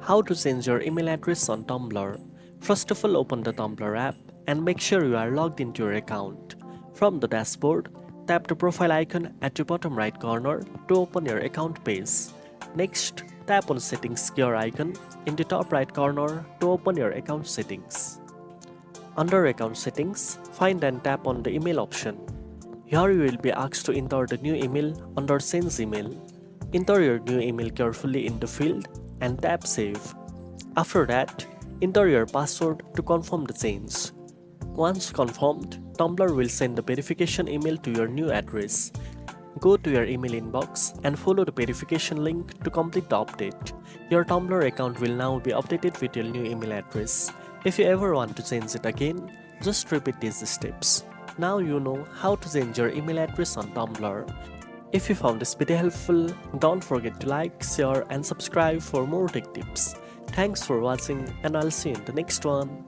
How to change your email address on Tumblr. First of all, open the Tumblr app and make sure you are logged into your account. From the dashboard, tap the profile icon at the bottom right corner to open your account page. Next, tap on Settings gear icon in the top right corner to open your account settings. Under Account Settings, find and tap on the Email option. Here you will be asked to enter the new email under Change Email. Enter your new email carefully in the field and tap Save. After that, enter your password to confirm the change. Once confirmed, Tumblr will send the verification email to your new address. Go to your email inbox and follow the verification link to complete the update. Your Tumblr account will now be updated with your new email address. If you ever want to change it again, just repeat these steps. Now you know how to change your email address on Tumblr. If you found this video helpful, don't forget to like, share and subscribe for more tech tips. Thanks for watching and I'll see you in the next one.